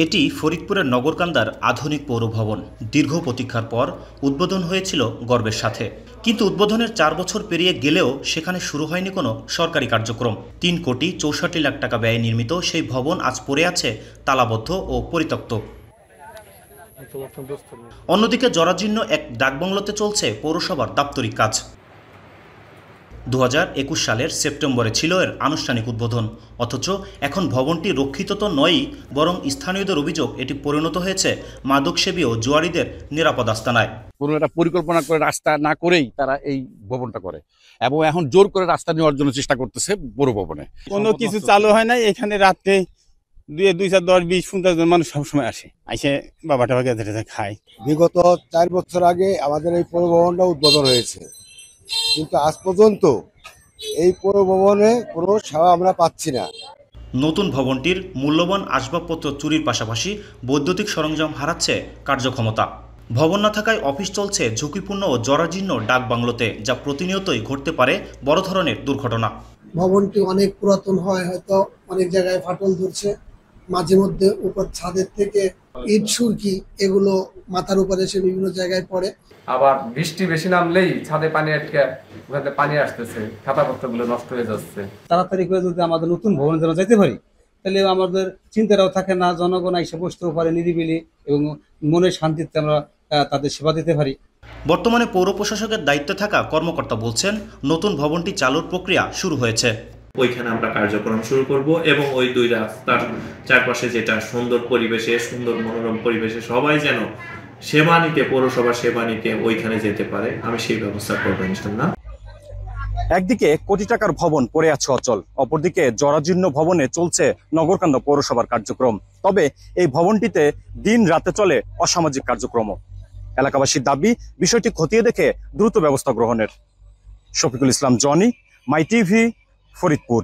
এটি ফরিদপুরের নগরকান্দার আধুনিক পৌর ভবন। দীর্ঘ প্রতীক্ষার পর উদ্বোধন হয়েছিল গর্বের সাথে, কিন্তু উদ্বোধনের 4 বছর পেরিয়ে গেলেও সেখানে শুরু হয়নি কোনো সরকারি কার্যক্রম। 3,64,00,000 টাকা ব্যয়ে নির্মিত সেই ভবন আজ পড়ে আছে তালাবদ্ধ ও পরিত্যক্ত। অন্যদিকে জরাজীর্ণ এক ডাকবাংলোতে চলছে পৌরসভার দাপ্তরিক কাজ। 2021 সালের সেপ্টেম্বরে ছিল এর আনুষ্ঠানিক উদ্বোধন, অথচ এখন ভবনটি রক্ষিত তো নয়ই, বরং স্থানীয়দের অভিযোগ এটি পরিণত হয়েছে মাদকসেবী ও জুয়ারিদের নিরাপদ আস্তানায়। কোনো একটা পরিকল্পনা করে রাস্তা না করেই তারা এই ভবনটা করে এবং এখন জোর করে রাস্তা নেওয়ার জন্য চেষ্টা করতেছে পৌর ভবনে। কোনো কিছু চালু হয় না। এখানে রাত্রে 2, 4, 10, 20, 50 জন মানুষ সবসময় আসে বাবাটা খায়। বিগত 4 বছর আগে আমাদের এই পৌর ভবনটা উদ্বোধন হয়েছে, কিন্তু আজ পর্যন্ত এই পৌর ভবনে কোনো সেবা আমরা পাচ্ছি না। নতুন ভবনটির মূল্যবান আসবাবপত্র চুরির পাশাপাশি বৈদ্যুতিক সরঞ্জাম হারাচ্ছে কার্যক্ষমতা। ভবন না থাকায় অফিস চলছে ঝুঁকিপূর্ণ ও জরাজীর্ণ ডাক বাংলোতে, যা প্রতিনিয়তই ঘটতে পারে বড় ধরনের দুর্ঘটনা। ভবনটি অনেক পুরাতন হয়, হয়তো অনেক জায়গায় ফাটল ধরছে, মাঝে মধ্যে উপর ছাদের থেকে ইট সুরকি এগুলো মাথার উপরে এসে বিভিন্ন জায়গায় পড়ে। আবার বৃষ্টি বেশি নামলেই ছাদে পানি আটকে ওখানে পানি আসতেছে, খাতাপত্রগুলো নষ্ট হয়ে যাচ্ছে। তাড়াতাড়ি করে যদি আমাদের নতুন ভবনে যেন যেতে পারি, তাহলে আমাদের চিন্তাটাও থাকে না, জনগণ এসে বসতেও পারে নিরিবিলি এবং মনের শান্তিতে আমরা তাদের সেবা দিতে পারি। বর্তমানে পৌর প্রশাসকের দায়িত্বে থাকা কর্মকর্তা বলছেন, নতুন ভবনটি চালুর প্রক্রিয়া শুরু হয়েছে। ওইখানে আমরা কার্যক্রম শুরু করব এবং ওই 2 রাস্তার চারপাশে যেটা সুন্দর পরিবেশে, সুন্দর মনোরম পরিবেশে সবাই যেন সেবা নিতে, পৌরসভা সেবা নিতে ওইখানে যেতে পারে, আমি সেই ব্যবস্থা করবো ইনশাআল্লাহ। একদিকে কোটি টাকার ভবন পড়ে আছে অচল, অপরদিকে জরাজীর্ণ ভবনে চলছে নগরকান্দা পৌরসভার কার্যক্রম। তবে এই ভবনটিতে দিন রাতে চলে অসামাজিক কার্যক্রম। এলাকাবাসীর দাবি, বিষয়টি খতিয়ে দেখে দ্রুত ব্যবস্থা গ্রহণের। শফিকুল ইসলাম জনি, মাই টিভি, ফরিদপুর।